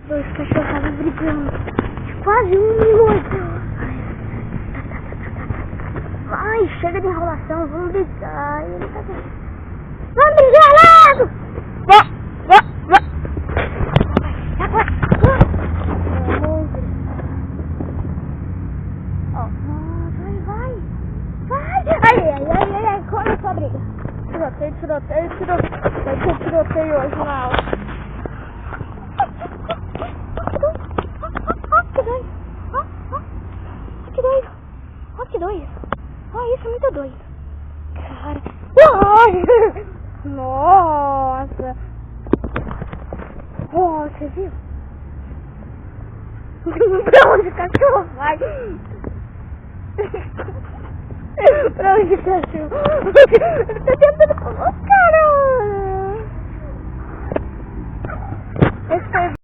Dois cachorros estavam brigando. Quase 1 minuto. Ai, chega de enrolação, vamos brigar. Ele tá... Vamos brigar logo! Vai, começou a briga. Tiroteio. Vai ter tiroteio hoje na aula. Que doido. Olha isso, é muito doido. Cara. Nossa. Você viu? Pra onde o cachorro vai? Pra onde o cachorro? Ele tá tentando colocar, cara. Esse foi